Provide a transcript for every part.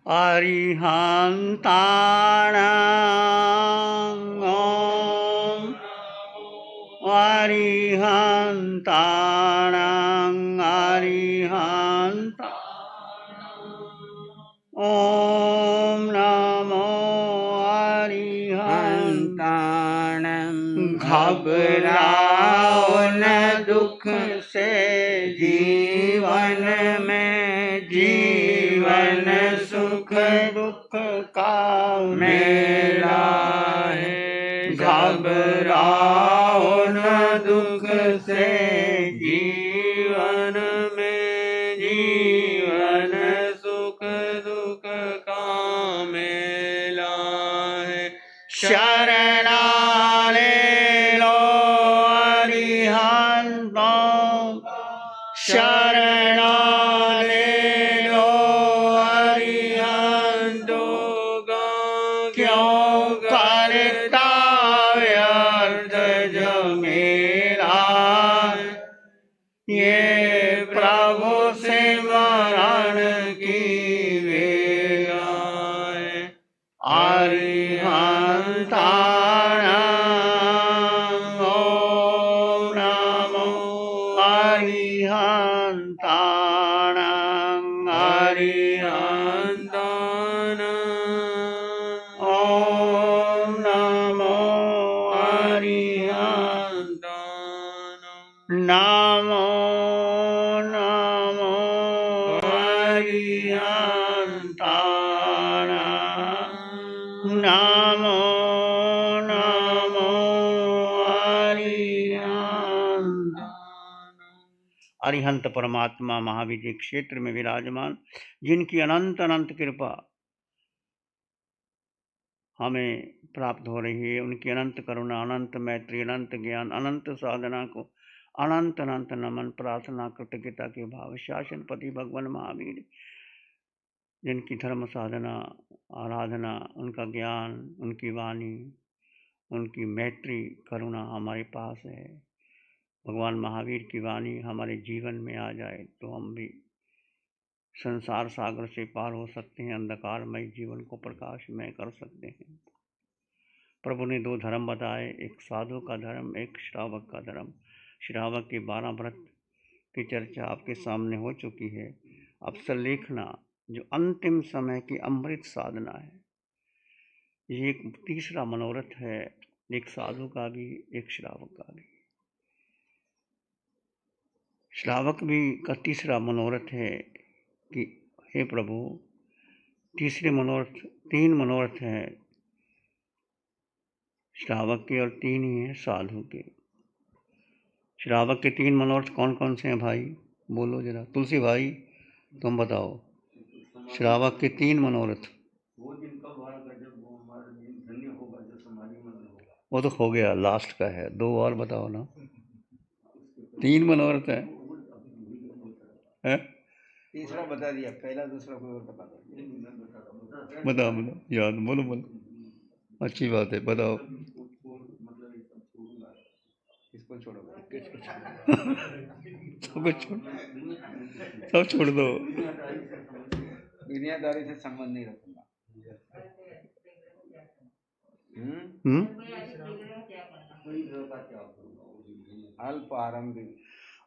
अरिहन्ताणां ॐ अरिहन्ताणां अरिहन्त ॐ नमो अरिहन्ताणं घबराओ न दुख से जीवन में, जीवन सुख दुख का मेला है। घबराओ न दुख से जीवन में, जीवन सुख दुख का मेला है। शरणा ले लो अरिहंतों, शरणा ले लो अरिहंतों, क्यों करता व्यर्थ झमेला, ये प्रभु सिमरण की वेला है। अरिहन्ताणां ॐ नमो अरिहन्ताणां अरिहन्ताणां ॐ नमो अरिहन्ताणां नमो नमो अरिहन्ताणां नमो नमो अरिहन्ताणां। अरिहंत परमात्मा महावीर जी क्षेत्र में विराजमान, जिनकी अनंत अनंत कृपा हमें प्राप्त हो रही है, उनकी अनंत करुणा, अनंत मैत्री, अनंत ज्ञान, अनंत साधना को अनंत अनंत नमन, प्रार्थना, कृतज्ञता के भाव। शासनपति भगवान महावीर, जिनकी धर्म साधना, आराधना, उनका ज्ञान, उनकी वाणी, उनकी मैत्री, करुणा हमारे पास है। भगवान महावीर की वाणी हमारे जीवन में आ जाए तो हम भी संसार सागर से पार हो सकते हैं, अंधकारमय जीवन को प्रकाशमय कर सकते हैं। प्रभु ने दो धर्म बताए, एक साधु का धर्म, एक श्रावक का धर्म। श्रावक के 12 व्रत की चर्चा आपके सामने हो चुकी है। अब सलेखना, जो अंतिम समय की अमृत साधना है, ये एक तीसरा मनोरथ है, एक साधु का भी, एक श्रावक का भी। श्रावक भी का तीसरा मनोरथ है कि हे प्रभु, तीसरे मनोरथ, 3 मनोरथ हैं श्रावक के और 3 ही हैं साधु के। श्रावक के 3 मनोरथ कौन कौन से हैं भाई? बोलो जरा, तुलसी भाई तुम बताओ। श्रावक के 3 मनोरथ। वो दिन कब आएगा जब वो हमारा दिन धन्य होगा, जो समाधि में होगा। वो तो हो गया, लास्ट का है। 2 और बताओ ना। 3 मनोरथ है? तीसरा बता दिया, पहला दूसरा कोई और बता दो। बताओ बताओ, याद, बोलो बोलो, अच्छी बात है, बताओ। इसको छोड़ो, सब छोड़ दो, दुनियादारी से संबंध नहीं रखूंगा।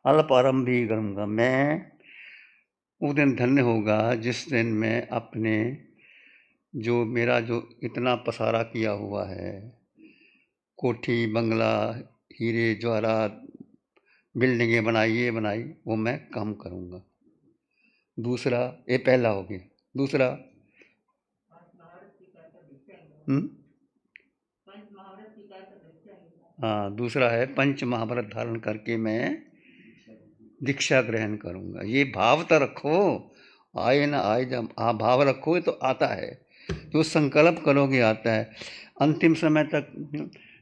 अल्प आरंभी करूंगा मैं। वो दिन धन्य होगा जिस दिन मैं अपने जो मेरा जो इतना पसारा किया हुआ है, कोठी बंगला, हीरे जवाहरात, बिल्डिंगें बनाई, ये बनाई, वो मैं कम करूंगा। दूसरा, ये पहला हो गया। दूसरा, हाँ, दूसरा है पंच महाव्रत धारण करके मैं दीक्षा ग्रहण करूंगा। ये भाव तो रखो, आए ना आए, जब भाव रखोगे तो आता है, जो संकल्प करोगे आता है। अंतिम समय तक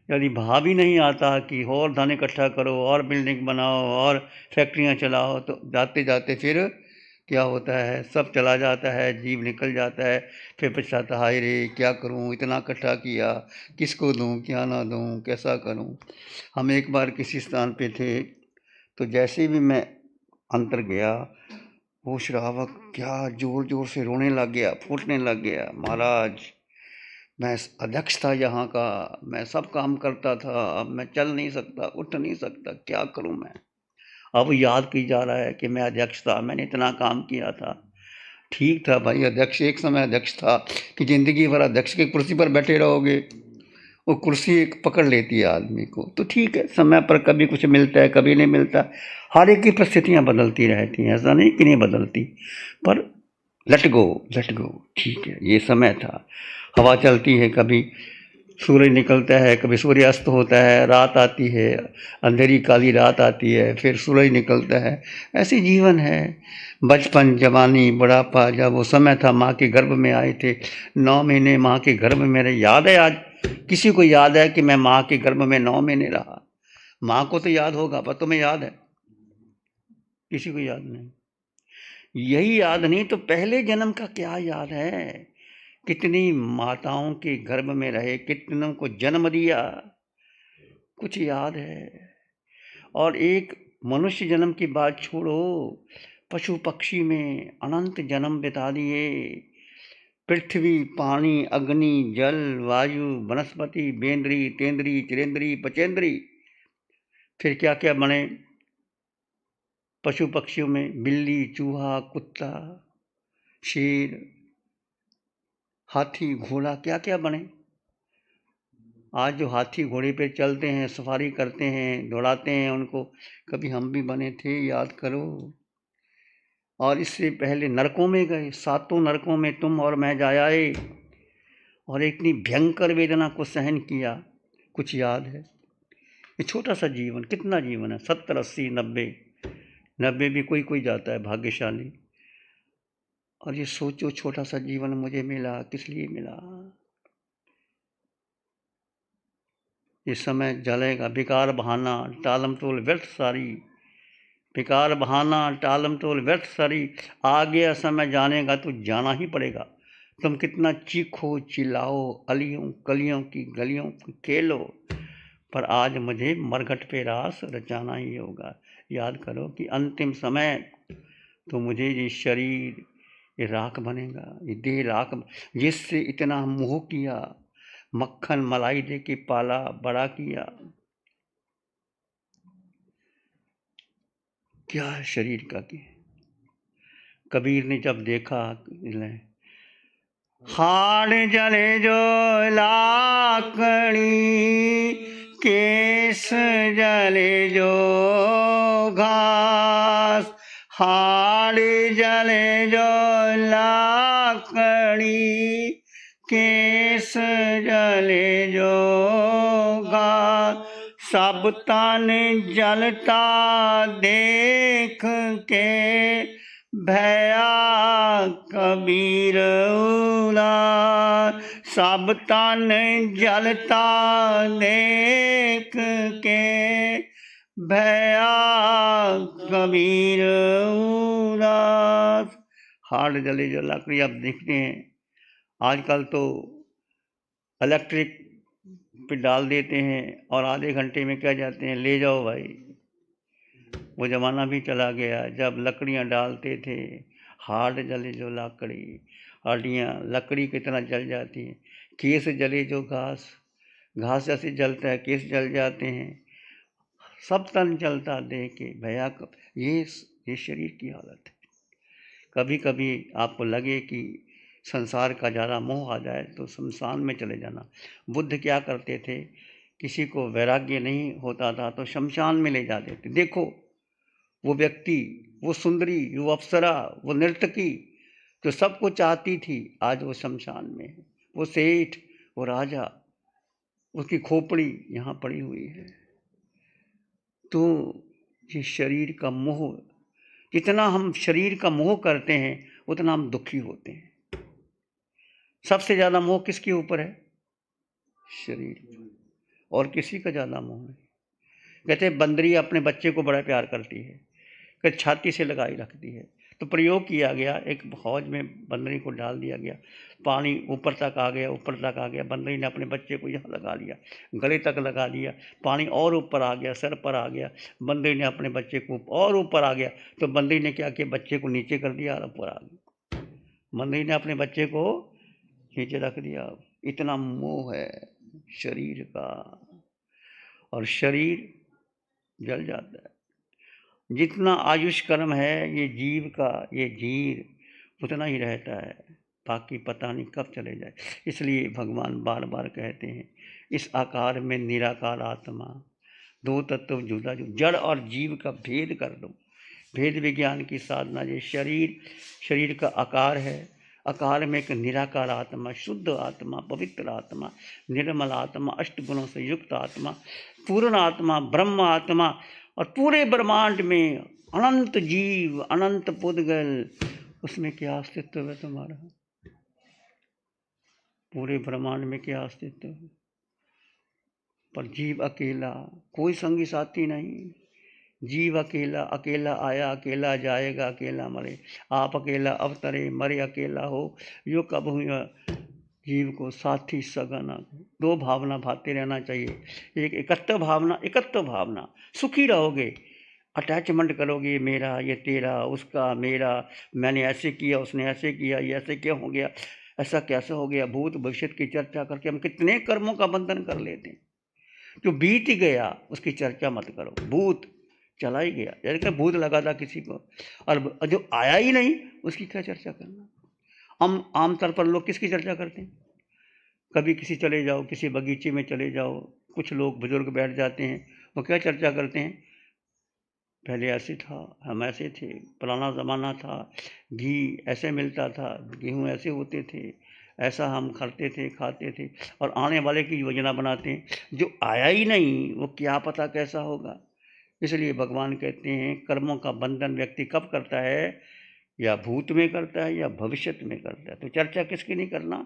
यदि भाव ही नहीं आता कि और धन इकट्ठा करो और बिल्डिंग बनाओ और फैक्ट्रियां चलाओ, तो जाते जाते फिर क्या होता है, सब चला जाता है, जीव निकल जाता है। फिर पछताता, हाय रे क्या करूं, इतना इकट्ठा किया, किसको दूं, क्या ना दूं, कैसा करूं। हम एक बार किसी स्थान पे थे, तो जैसे भी मैं अंदर गया वो श्रावक क्या जोर जोर से रोने लग गया, फूटने लग गया। महाराज, मैं अध्यक्ष था यहाँ का, मैं सब काम करता था, अब मैं चल नहीं सकता, उठ नहीं सकता, क्या करूँ मैं। अब याद की जा रहा है कि मैं अध्यक्ष था, मैंने इतना काम किया था। ठीक था भाई, अध्यक्ष एक समय अध्यक्ष था कि जिंदगी भर अध्यक्ष की कुर्सी पर बैठे रहोगे, वो कुर्सी एक पकड़ लेती है आदमी को। तो ठीक है, समय पर कभी कुछ मिलता है, कभी नहीं मिलता। हर एक की परिस्थितियाँ बदलती रहती हैं, ऐसा नहीं कि नहीं बदलती, पर लेट गो, लेट गो। ठीक है, ये समय था। हवा चलती है, कभी सूरज निकलता है, कभी सूर्य अस्त होता है, रात आती है, अंधेरी काली रात आती है, फिर सूरज निकलता है। ऐसी जीवन है। बचपन, जवानी, बुढ़ापा, जब वो समय था माँ के गर्भ में आए थे, 9 महीने माँ के गर्भ में मेरे याद है। आज किसी को याद है कि मैं माँ के गर्भ में 9 महीने रहा? माँ को तो याद होगा, पर तुम्हें याद है? किसी को याद नहीं। यही याद नहीं तो पहले जन्म का क्या याद है? कितनी माताओं के गर्भ में रहे, कितनों को जन्म दिया, कुछ याद है? और एक मनुष्य जन्म की बात छोड़ो, पशु पक्षी में अनंत जन्म बिता दिए। पृथ्वी, पानी, अग्नि, जल, वायु, वनस्पति, बेंद्री, तेंद्री, चिरेंद्री, पचेंद्री, फिर क्या क्या बने पशु पक्षियों में? बिल्ली, चूहा, कुत्ता, शेर, हाथी, घोड़ा, क्या क्या बने। आज जो हाथी घोड़े पे चलते हैं, सफारी करते हैं, दौड़ाते हैं उनको, कभी हम भी बने थे, याद करो। और इससे पहले नरकों में गए, 7 नरकों में तुम और मैं जा आए, और इतनी भयंकर वेदना को सहन किया, कुछ याद है? ये छोटा सा जीवन, कितना जीवन है? 70, 80, 90 भी कोई कोई जाता है, भाग्यशाली। और ये सोचो, छोटा सा जीवन मुझे मिला, किस लिए मिला? ये समय जलेगा। बेकार बहाना, टालम टोल व्यर्थ सारी, बेकार बहाना, टालम टोल व्यर्थ सारी। आ गया समय जानेगा तो जाना ही पड़ेगा। तुम कितना चीखो, चिल्लाओ, अलियों कलियों की गलियों खेलो, पर आज मुझे मरघट पे रास रचाना ही होगा। याद करो कि अंतिम समय तो मुझे ये शरीर, ये राख बनेगा, ये देह राख, जिससे इतना मोह किया, मक्खन मलाई दे के पाला बड़ा किया, क्या है शरीर का कि? कबीर ने जब देखा, हाड़ जले जो लाकड़ी, केस जले जो घास, हाड़ जले जो लाकड़ी, केस जले जो घास, सब तन जलता देख के भया कबीर उदास, सब तन जलता देख के भया कबीर उदास। हाड़ जले जो लकड़ी। अब देखते हैं आजकल तो इलेक्ट्रिक पे डाल देते हैं और आधे घंटे में क्या जाते हैं, ले जाओ भाई। वो ज़माना भी चला गया जब लकड़ियाँ डालते थे। हाड़ जले जो लकड़ी, हड्डियाँ लकड़ी की तरह जल जाती हैं। केस जले जो घास, घास जैसे जलता है, केस जल जाते हैं। सब तन जलता देख के भया ये शरीर की हालत है। कभी कभी आपको लगे कि संसार का ज़्यादा मोह आ जाए तो शमशान में चले जाना। बुद्ध क्या करते थे, किसी को वैराग्य नहीं होता था तो शमशान में ले जाते थे। देखो वो व्यक्ति, वो सुंदरी, वो अप्सरा, वो नर्तकी जो सबको चाहती थी, आज वो शमशान में है। वो सेठ, वो राजा, उसकी खोपड़ी यहाँ पड़ी हुई है। तो ये शरीर का मोह, जितना हम शरीर का मोह करते हैं उतना हम दुखी होते हैं। सबसे ज़्यादा मोह किसके ऊपर है? शरीर। और किसी का ज़्यादा मोह नहीं। कहते हैं बंदरी अपने बच्चे को बड़ा प्यार करती है, कि छाती से लगाई रखती है। तो प्रयोग किया गया, एक हौज में बंदरी को डाल दिया गया, पानी ऊपर तक आ गया, ऊपर तक आ गया। बंदरी ने अपने बच्चे को यहाँ लगा लिया, गले तक लगा लिया, पानी और ऊपर आ गया, सर पर आ गया। बंदरी ने अपने बच्चे को और ऊपर आ गया, तो बंदरी ने क्या किया, बच्चे को नीचे कर दिया और ऊपर आ गया। बंदरी ने अपने बच्चे को नीचे रख दिया। इतना मोह है शरीर का, और शरीर जल जाता है। जितना आयुष कर्म है ये जीव का, ये जीव उतना ही रहता है, बाकी पता नहीं कब चले जाए। इसलिए भगवान बार बार कहते हैं, इस आकार में निराकार आत्मा, दो तत्व जुदा जुदा, जड़ और जीव का भेद कर दो। भेद विज्ञान की साधना। ये शरीर का आकार है, आकार में एक निराकार आत्मा, शुद्ध आत्मा, पवित्र आत्मा, निर्मल आत्मा, अष्ट गुणों से युक्त आत्मा, पूर्ण आत्मा, ब्रह्म आत्मा। और पूरे ब्रह्मांड में अनंत जीव, अनंत पुद्गल, उसमें क्या अस्तित्व है तुम्हारा? पूरे ब्रह्मांड में क्या अस्तित्व है? पर जीव अकेला, कोई संगी साथी नहीं। जीव अकेला, अकेला आया अकेला जाएगा, अकेला मरे। आप अकेला अवतरे, मरे अकेला हो, यो कब हुआ जीव को साथी सगना। दो भावना भाते रहना चाहिए, एक एकत्व भावना, एकत्व भावना, सुखी रहोगे। अटैचमेंट करोगे, मेरा, ये तेरा, उसका, मेरा, मैंने ऐसे किया, उसने ऐसे किया, ये ऐसे क्या हो गया, ऐसा कैसे हो गया, भूत भविष्य की चर्चा करके हम कितने कर्मों का बंधन कर लेते हैं। जो बीत ही गया उसकी चर्चा मत करो, भूत चला ही गया, जैसे कि भूत लगा था किसी को, और जो आया ही नहीं उसकी क्या चर्चा करना। हम आमतौर पर लोग किसकी चर्चा करते हैं? कभी किसी चले जाओ, किसी बगीचे में चले जाओ, कुछ लोग बुजुर्ग बैठ जाते हैं, वो क्या चर्चा करते हैं, पहले ऐसे था, हम ऐसे थे, पुराना ज़माना था, घी ऐसे मिलता था, गेहूँ ऐसे होते थे, ऐसा हम करते थे, खाते थे, और आने वाले की योजना बनाते हैं। जो आया ही नहीं वो क्या पता कैसा होगा। इसलिए भगवान कहते हैं, कर्मों का बंधन व्यक्ति कब करता है, या भूत में करता है या भविष्य में करता है। तो चर्चा किसकी नहीं करना,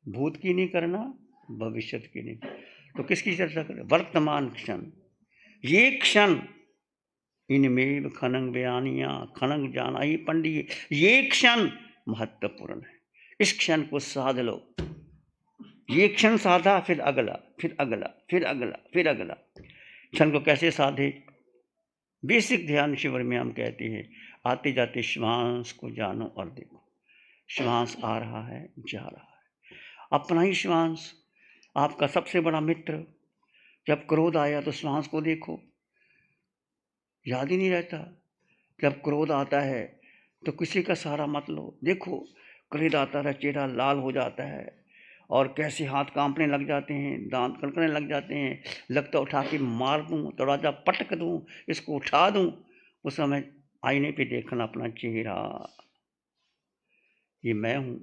भूत की नहीं करना, भविष्य की नहीं। तो किसकी चर्चा करें, वर्तमान क्षण, ये क्षण, इनमें खनंग बयानिया, खनंग जाना ही पंडित, ये क्षण महत्वपूर्ण है। इस क्षण को साध लो। ये क्षण साधा, फिर अगला, फिर अगला, फिर अगला, फिर अगला। क्षण को कैसे साधे? बेसिक ध्यान शिविर में हम कहते हैं, आते जाते श्वास को जानो और देखो। श्वास आ रहा है, जा रहा है, अपना ही श्वास आपका सबसे बड़ा मित्र। जब क्रोध आया तो श्वास को देखो, याद ही नहीं रहता। जब क्रोध आता है तो किसी का सहारा मत लो, देखो क्रोध आता है, चेहरा लाल हो जाता है, और कैसे हाथ कांपने लग जाते हैं, दांत कड़कने लग जाते हैं, लगता उठा के मार दूं, दरवाजा पटक दूं, इसको उठा दूं। उस समय आईने पे देखना अपना चेहरा, ये मैं हूँ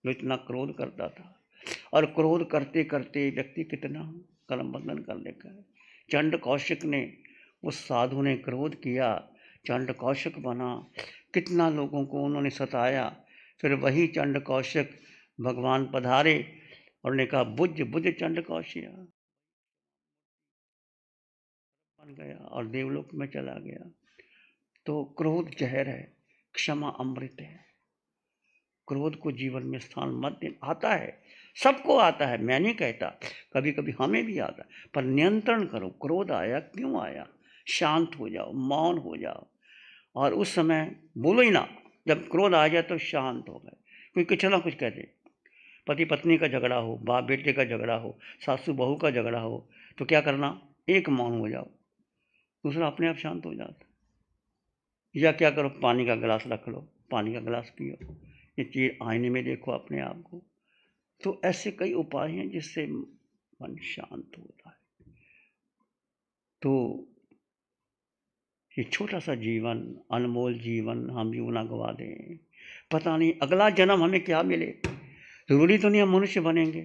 जो इतना क्रोध करता था। और क्रोध करते करते व्यक्ति कितना कर्म बंधन कर लेता है। चंड कौशिक ने, उस साधु ने क्रोध किया, चंड कौशिक बना, कितना लोगों को उन्होंने सताया। फिर वही चंड कौशिक भगवान पधारे और ने कहा, बुझ बुझ चंड कौशिया, बन गया और देवलोक में चला गया। तो क्रोध जहर है, क्षमा अमृत है। क्रोध को जीवन में स्थान मत दें। आता है, सबको आता है, मैं नहीं कहता, कभी कभी हमें भी आता है, पर नियंत्रण करो। क्रोध आया, क्यों आया, शांत हो जाओ, मौन हो जाओ, और उस समय बोलो ही ना। जब क्रोध आ जाए तो शांत हो गए। कोई कुछ ना कुछ कह दे, पति पत्नी का झगड़ा हो, बाप बेटे का झगड़ा हो, सासू बहू का झगड़ा हो, तो क्या करना, एक मौन हो जाओ, दूसरा अपने आप शांत हो जाता। या क्या करो, पानी का गिलास रख लो, पानी का गिलास पियो, ये चीज आईने में देखो अपने आप को। तो ऐसे कई उपाय हैं जिससे मन शांत होता है। तो ये छोटा सा जीवन, अनमोल जीवन, हम यूं ना गवा दें। पता नहीं अगला जन्म हमें क्या मिले, जरूरी तो नहीं हम मनुष्य बनेंगे।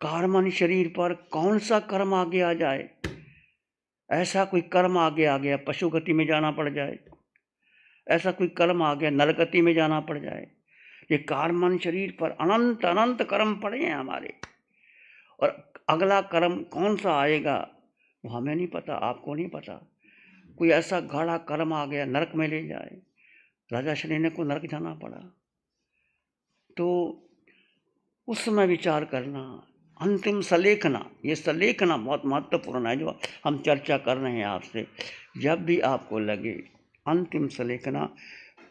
कार्मन शरीर पर कौन सा कर्म आगे आ जाए, ऐसा कोई कर्म आगे आ गया पशु गति में जाना पड़ जाए, ऐसा कोई कर्म आ गया नरगति में जाना पड़ जाए। ये कार्मन शरीर पर अनंत अनंत कर्म पड़े हैं हमारे, और अगला कर्म कौन सा आएगा वो हमें नहीं पता, आपको नहीं पता। कोई ऐसा गाढ़ा कर्म आ गया नरक में ले जाए, राजा शनि को नरक जाना पड़ा। तो उस समय विचार करना, अंतिम सलेखना, ये सलेखना बहुत महत्वपूर्ण है जो हम चर्चा कर रहे हैं आपसे। जब भी आपको लगे अंतिम सलेखना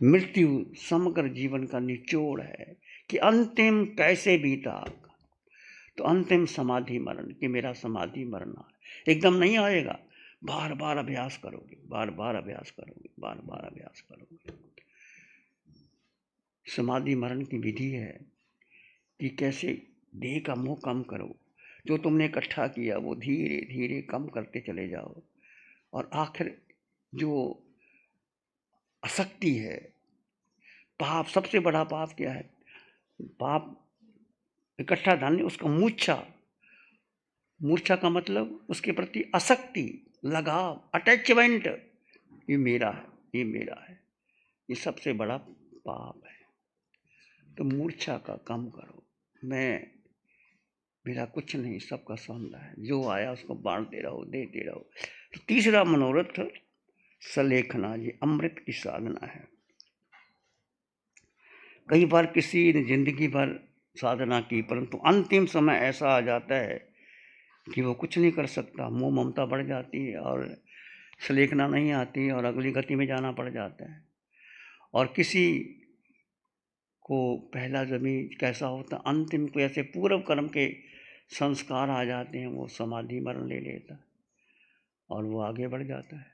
मृत्यु समग्र जीवन का निचोड़ है कि अंतिम कैसे बीता आपका, तो अंतिम समाधि मरण कि मेरा समाधि मरना है। एकदम नहीं आएगा, बार बार अभ्यास करोगे, बार बार अभ्यास करोगे, बार बार अभ्यास करोगे। समाधि मरण की विधि है कि कैसे देह का मोह कम करो, जो तुमने इकट्ठा किया वो धीरे धीरे कम करते चले जाओ, और आखिर जो आसक्ति है, पाप, सबसे बड़ा पाप क्या है? पाप इकट्ठा धन, उसका मूर्छा, मूर्छा का मतलब उसके प्रति आसक्ति, लगाव, अटैचमेंट, ये मेरा है, ये मेरा है, ये सबसे बड़ा पाप है। तो मूर्छा का कम करो, मैं, मेरा कुछ नहीं, सबका सौंदा है, जो आया उसको बांटते रहो, देते रहो। तो तीसरा मनोरथ सलेखना, ये अमृत की साधना है। कई बार किसी ने जिंदगी भर साधना की, परंतु अंतिम समय ऐसा आ जाता है कि वो कुछ नहीं कर सकता, मोह ममता बढ़ जाती है और सलेखना नहीं आती और अगली गति में जाना पड़ जाता है। और किसी को पहला जमीन कैसा होता, अंतिम को ऐसे पूर्व कर्म के संस्कार आ जाते हैं, वो समाधि मरण ले लेता है और वो आगे बढ़ जाता है।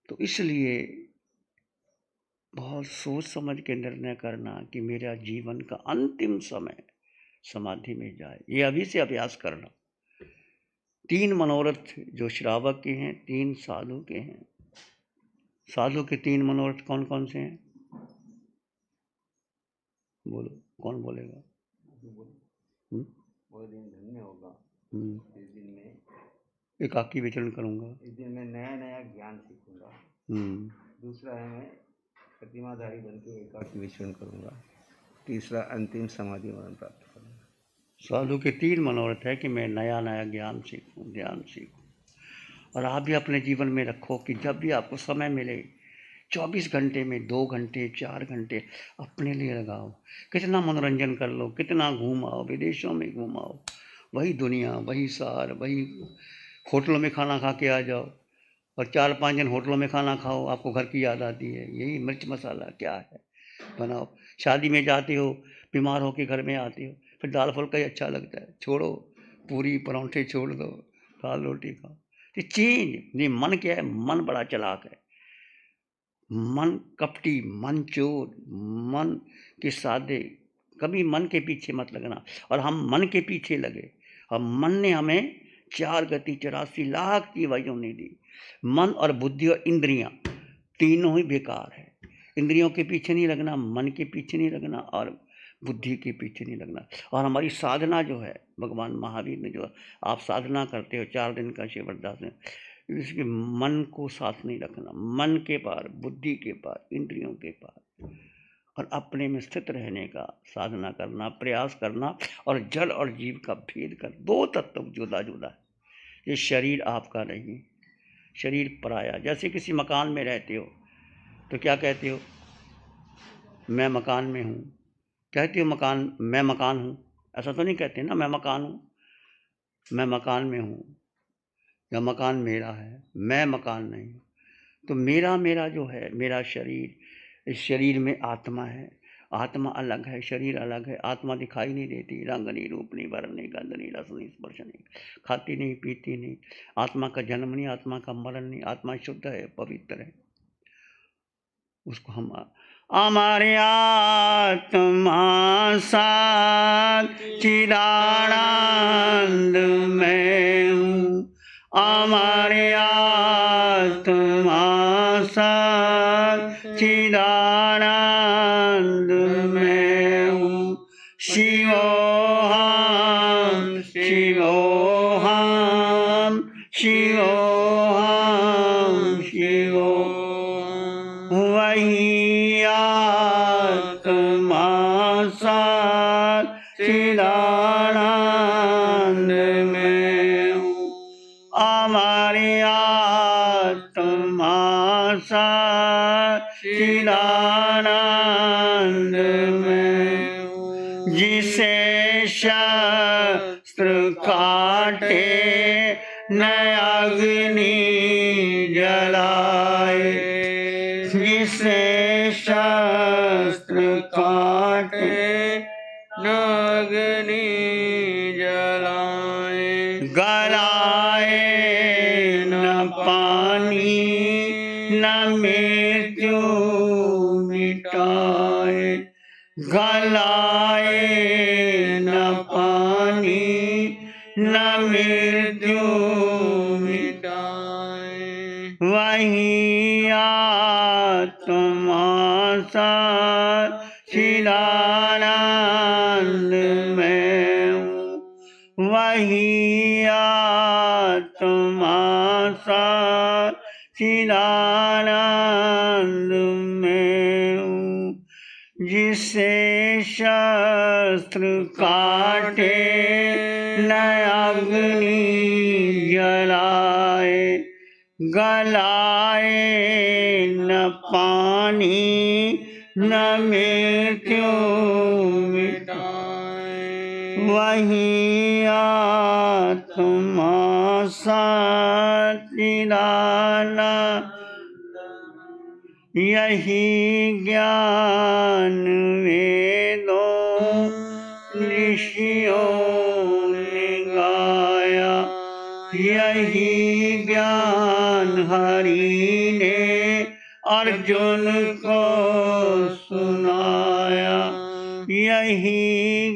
तो इसलिए बहुत सोच समझ के निर्णय करना कि मेरा जीवन का अंतिम समय समाधि में जाए, ये अभी से अभ्यास करना। 3 मनोरथ जो श्रावक के हैं, 3 साधु के हैं। साधु के 3 मनोरथ कौन कौन से हैं? बोलो, कौन बोलेगा? वो दिन धन्य होगा, इस दिन में एकाकी विचरण करूंगा, इस दिन में नया नया ज्ञान सीखूंगा। दूसरा है मैं प्रतिमाधारी बन के एकाकी विचरण करूंगा। तीसरा अंतिम समाधि मरण प्राप्त करूंगा। साधु के 3 मनोरथ है कि मैं नया नया ज्ञान सीखूं, ध्यान सीखूं। और आप भी अपने जीवन में रखो कि जब भी आपको समय मिले 24 घंटे में 2 घंटे 4 घंटे अपने लिए लगाओ। कितना मनोरंजन कर लो, कितना घूमाओ, विदेशों में घूमाओ, वही दुनिया, वही सार, वही होटलों में खाना खा के आ जाओ और 4-5 दिन होटलों में खाना खाओ, आपको घर की याद आती है। यही मिर्च मसाला क्या है, बनाओ। शादी में जाते हो, बीमार हो के घर में आते हो, फिर दाल फुल्का ही अच्छा लगता है, छोड़ो, पूरी परांठे छोड़ दो, दाल रोटी खाओ। तो चेंज, ये मन क्या है? मन बड़ा चालाक है, मन कपटी, मन चोर, मन के साधे। कभी मन के पीछे मत लगना, और हम मन के पीछे लगे और मन ने हमें 4 गति 84 लाख की योनि दी। मन और बुद्धि और इंद्रियां तीनों ही बेकार है। इंद्रियों के पीछे नहीं लगना, मन के पीछे नहीं लगना और बुद्धि के पीछे नहीं लगना। और हमारी साधना जो है, भगवान महावीर ने जो आप साधना करते हो 4 दिन का शिवरदास ने, इसके मन को साथ नहीं रखना, मन के पार, बुद्धि के पार, इंद्रियों के पार, और अपने में स्थित रहने का साधना करना, प्रयास करना। और जल और जीव का भेद कर, 2 तत्व जुदा जुदा है। ये शरीर आपका नहीं, शरीर पराया। जैसे किसी मकान में रहते हो तो क्या कहते हो? मैं मकान में हूँ। कहते हो मकान, मैं मकान हूँ, ऐसा तो नहीं कहते ना, मैं मकान हूँ, मैं मकान में हूँ, या मकान मेरा है, मैं मकान नहीं हूँ। तो मेरा, मेरा जो है, मेरा शरीर, इस शरीर में आत्मा है, आत्मा अलग है, शरीर अलग है। आत्मा दिखाई नहीं देती, रंग नहीं, रूप नहीं, वर्ण नहीं, गंध नहीं, रस नहीं, स्पर्श नहीं, खाती नहीं, पीती नहीं। आत्मा का जन्म नहीं, आत्मा का मरण नहीं, आत्मा शुद्ध है, पवित्र है। उसको हम, हमारे आत्मा सच्चिदानंद में हूँ, हमारे आत्मा सच्चिदानंद में हूँ। शिवोहम शिवोहम शिवोहम शिवोहम, वही आत्मा सच्चिदानंद में हूँ, हमारी आत्मा सच्चिदानंद जिसे शस्त्र काटे न अग्नि जलाए, जिसे शस्त्र काटे न अग्नि जलाए, गलाए न पानी न मृत्यु मिटाए, गलाए न पानी न मृत्यु मिटाए, वही आत्मा सच्चिदानंद में हूँ, वही आत्मा सच्चिदानंद में हूँ, जिसे शस्त्र काटे न अग्नि जलाए, गलाए न पानी न मृत्यु मिटाए, वही आत्मा सच्चिदानंद, यही ज्ञान वेदों ऋषियों ने गाया, यही ज्ञान हरि ने अर्जुन को सुनाया, यही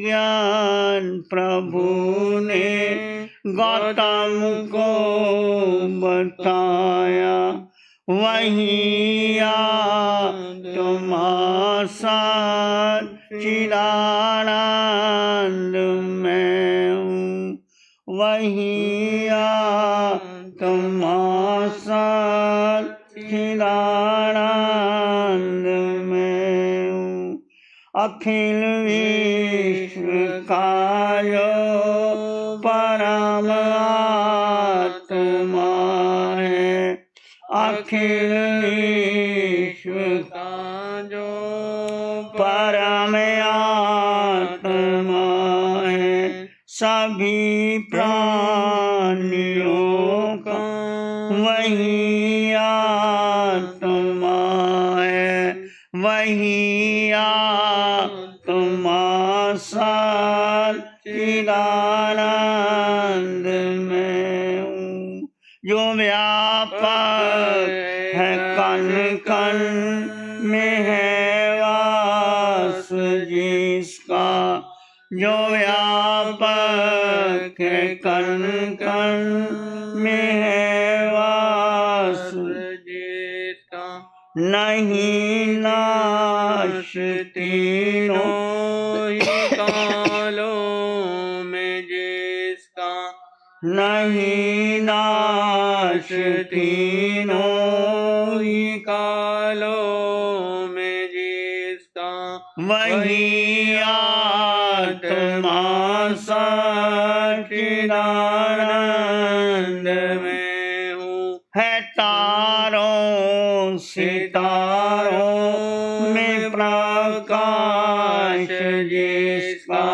ज्ञान प्रभु ने गौतम को बताया, वही आत्मा सच्चिदानंद में हूँ, वही आत्मा सच्चिदानंद में हूँ, अखिल विश्व का जो परम आत्मा है, अखिल विश्व का जो परम आत्मा है, सभी प्राणियों का वही आत्मा है, वही आत्मा सच्चिदानंद में हूँ, जो व्यापक है कण कण में है वास जिसका, जो व्यापक है कण कण में है वास जिसका, नहीं नाश तीनों ही कालों में जिसका, नहीं नाश तीनों ही कालों में जिसका, वही आत्मा सच्चिदानंद में हूँ, है तारों सितारों में प्रकाश जिसका,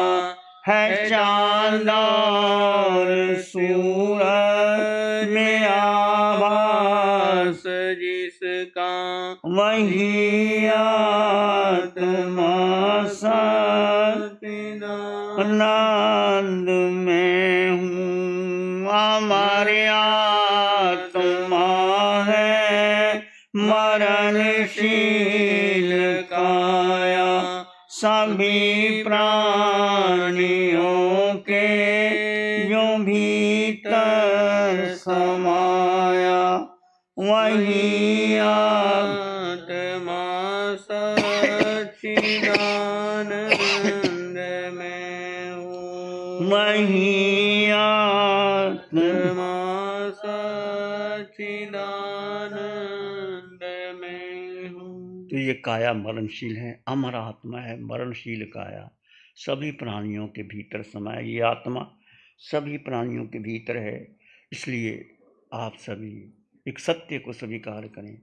है चांद और सूरज में आभास जिसका, वही आत्मा सच्चिदानंद में हूँ, अमर आत्मा है मरणशील काया, सभी प्राणियों के जो भीतर समाया, वही आत्मा सच्चिदानंद में हूँ, वही आत्मा सच्चिदानंद में हूँ। तो ये काया मरणशील है, अमर आत्मा है मरणशील काया, सभी प्राणियों के भीतर समाया, ये आत्मा सभी प्राणियों के भीतर है। इसलिए आप सभी एक सत्य को स्वीकार करें,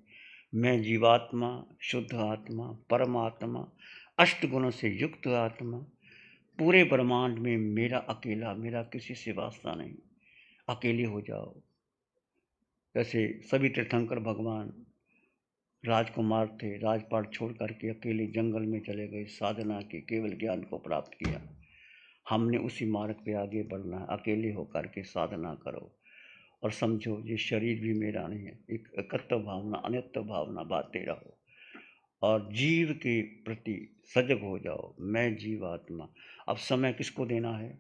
मैं जीवात्मा, शुद्ध आत्मा, परमात्मा, अष्ट गुणों से युक्त आत्मा, पूरे ब्रह्मांड में मेरा अकेला, मेरा किसी से वास्ता नहीं, अकेले हो जाओ। जैसे सभी तीर्थंकर भगवान राजकुमार थे, राजपाट छोड़ करके अकेले जंगल में चले गए, साधना की, केवल ज्ञान को प्राप्त किया। हमने उसी मार्ग पे आगे बढ़ना है, अकेले होकर के साधना करो और समझो ये शरीर भी मेरा नहीं है, एक एकत्व भावना, अनित्य भावना बांधते रहो और जीव के प्रति सजग हो जाओ। मैं जीवात्मा। अब समय किसको देना है?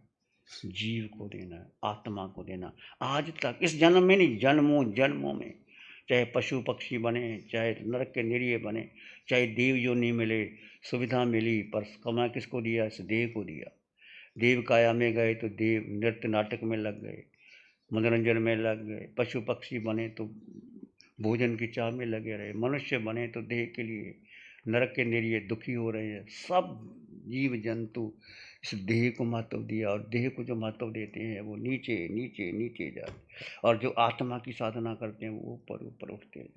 जीव को देना है, आत्मा को देना। आज तक इस जन्म में नहीं, जन्मों जन्मों में, चाहे पशु पक्षी बने, चाहे नरक के निरीय बने, चाहे देव जो नहीं मिले, सुविधा मिली, पर समय किसको दिया? इस देह को दिया। देव काया में गए तो देव नृत्य नाटक में लग गए, मनोरंजन में लग गए। पशु पक्षी बने तो भोजन की चाह में लगे रहे। मनुष्य बने तो देह के लिए, नरक के निरीय दुखी हो रहे हैं। सब जीव जंतु इस देह को महत्व दिया और देह को जो महत्व देते हैं वो नीचे नीचे नीचे जाते, और जो आत्मा की साधना करते हैं वो ऊपर ऊपर उठते हैं।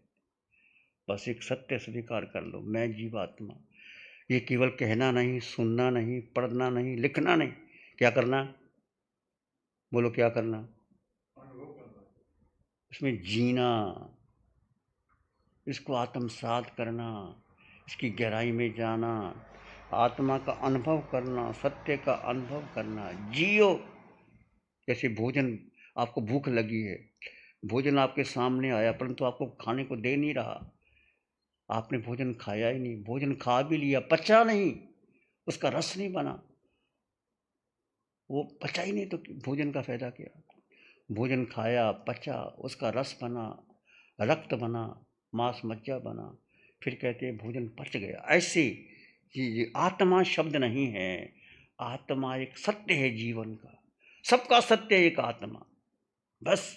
बस एक सत्य स्वीकार कर लो, मैं जीवात्मा। ये केवल कहना नहीं, सुनना नहीं, पढ़ना नहीं, लिखना नहीं, क्या करना? बोलो क्या करना? इसमें जीना, इसको आत्मसात करना, इसकी गहराई में जाना, आत्मा का अनुभव करना, सत्य का अनुभव करना। जियो। जैसे भोजन, आपको भूख लगी है, भोजन आपके सामने आया परंतु आपको खाने को दे नहीं रहा, आपने भोजन खाया ही नहीं, भोजन खा भी लिया, पचा नहीं, उसका रस नहीं बना, वो पचा ही नहीं तो भोजन का फायदा क्या? भोजन खाया, पचा, उसका रस बना, रक्त बना, मांस मज्जा बना, फिर कहते हैं भोजन पच गया। ऐसे ये आत्मा शब्द नहीं है, आत्मा एक सत्य है जीवन का, सबका सत्य एक आत्मा। बस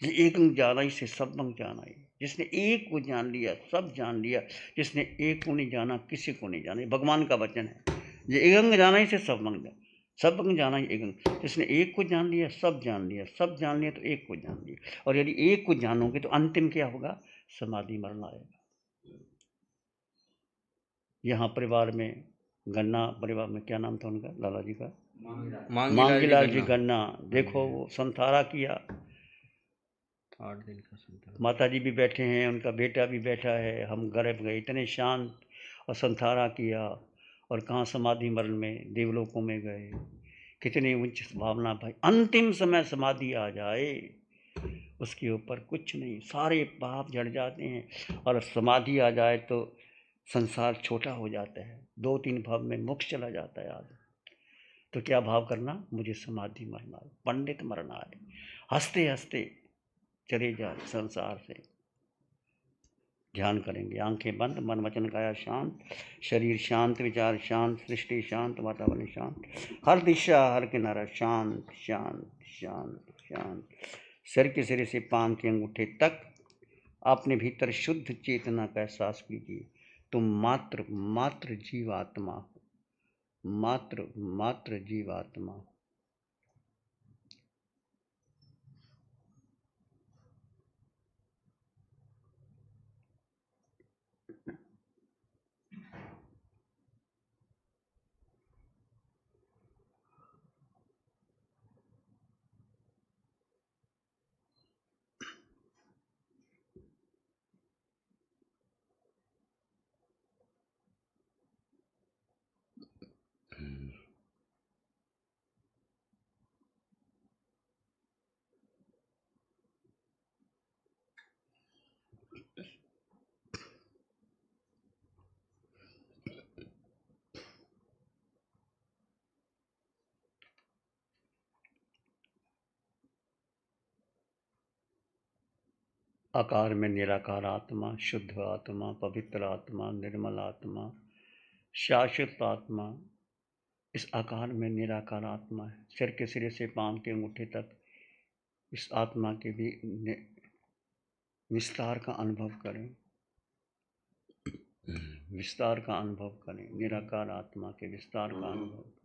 ये एक अंग जाना ही से सब अंग जाना ही। जिसने एक को जान लिया सब जान लिया, जिसने एक को नहीं जाना किसी को नहीं जाना। ये भगवान का वचन है। ये एक अंग जाना ही से सब अंग जाना, सब अंग जाना ही एक अंग। जिसने एक को जान लिया सब जान लिया, सब जान लिया तो एक को जान लिया। और यदि एक को जानोगे तो अंतिम क्या होगा? समाधि मरण आएगा। यहाँ परिवार में, गन्ना परिवार में, क्या नाम था उनका, लाला जी का? मांगीलाल जी गन्ना। देखो वो संथारा किया, 8 दिन का संतान। माता जी भी बैठे हैं, उनका बेटा भी बैठा है, हम गर्भ गए, इतने शांत और संथारा किया। और कहाँ समाधि मरण में, देवलोकों में गए। कितनी उच्च भावना भाई। अंतिम समय समाधि आ जाए उसके ऊपर कुछ नहीं, सारे पाप जड़ जाते हैं। और समाधि आ जाए तो संसार छोटा हो जाता है, 2-3 भाव में मोक्ष चला जाता है आदमी। तो क्या भाव करना? मुझे समाधि मरना है, पंडित मरना है, हंसते हंसते चले जाए संसार से। ध्यान करेंगे, आंखें बंद, मन वचन काया शांत, शरीर शांत, विचार शांत, सृष्टि शांत, वातावरण शांत, हर दिशा हर किनारा शांत शांत शांत शांत। सिर के सिरे से पांव के अंगूठे तक अपने भीतर शुद्ध चेतना का एहसास कीजिए। तुम मात्र मात्र जीवात्मा हो, मात्र मात्र जीवात्मा हो। आकार में निराकार आत्मा, शुद्ध आत्मा, पवित्र आत्मा, निर्मल आत्मा, शाश्वत आत्मा। इस आकार में निराकार आत्मा है। सिर के सिरे से पांव के अंगूठे तक इस आत्मा के भी विस्तार का अनुभव करें, विस्तार का अनुभव करें, निराकार आत्मा के विस्तार का अनुभव करें।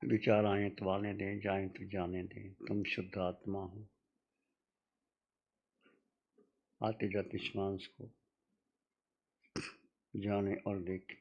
विचार आए तो आने दें, जाए तो जाने दें, तुम शुद्ध आत्मा हो। आते जाते श्वास को जाने और देखें।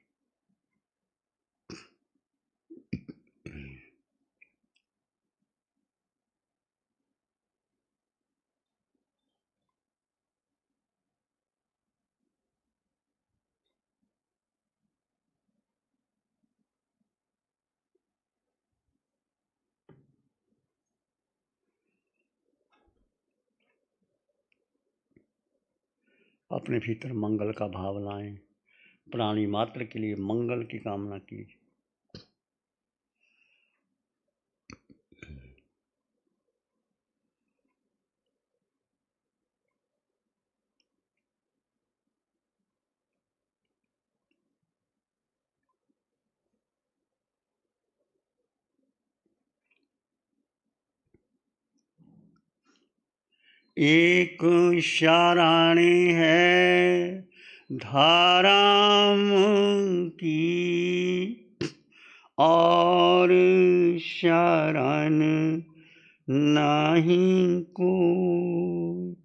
अपने भीतर मंगल का भाव लाएं। प्राणी मात्र के लिए मंगल की कामना कीजिए। एक शरणी है धर्म की और शरण नहीं को।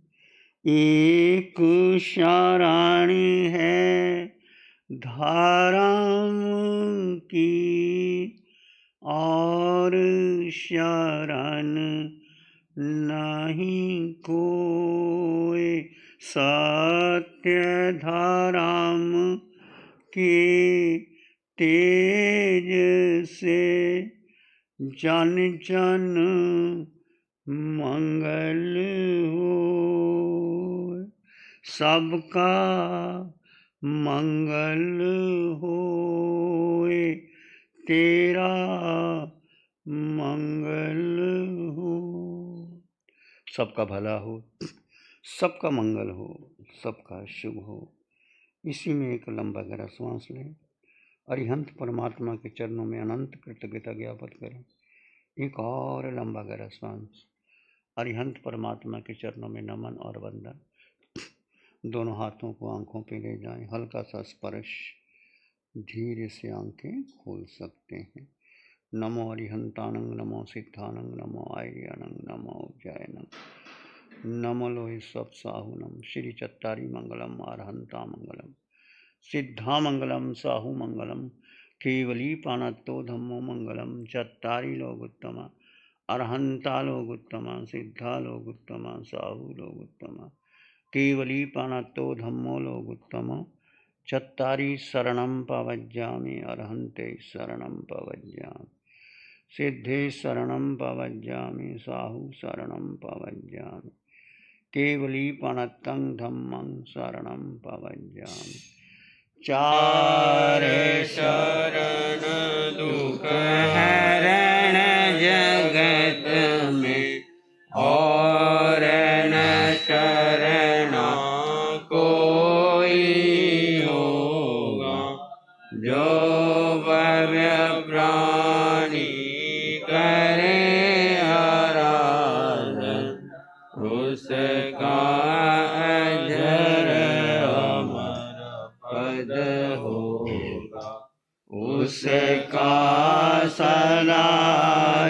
एक शरणी है धर्म की और शरण नहीं कोई। सत्य धर्म के तेज से जन जन मंगल हो। सबका मंगल होए, तेरा मंगल हो। सबका भला हो, सबका मंगल हो, सबका शुभ हो। इसी में एक लंबा गहरा श्वास लें। अरिहंत परमात्मा के चरणों में अनंत कृतज्ञता ज्ञापित करें। एक और लंबा गहरा श्वास। अरिहंत परमात्मा के चरणों में नमन और वंदन। दोनों हाथों को आंखों पे ले जाएं। हल्का सा स्पर्श, धीरे से आंखें खोल सकते हैं। नमो अरिहंतानंग, नमो सिद्धानंग, नमो आर्यानंग, नमो जयनंग, नमो लोहि सब साहुनम। श्री चत्तारी मंगलम, अरहंता मंगलम, सिद्धा मंगलम, साहु मंगलम, केवली पानत्तो धम्मो मंगलम। चत्तारी लोगोत्तमा, अरहंता लोगोत्तमा, सिद्धा लोगोत्तमा, साहु लोगोत्तमा, केवली पानत्तो धम्मो लोगोत्तमो। चत्तारी शरणं पवज्जामि, अरहन्ते शरणं पवज्जामि, सिद्धे शरणं पवज्जामि, साहु शरणं पवज्जामि, केवली पानत्तं धम्मं शरणं पवज्जामि। चारे शरण दुख हरण जगत में, और न शरण कोई होगा। जो भव्य प्राणी करे आराधन, उसका अजर अमर पद होगा। उसका सदा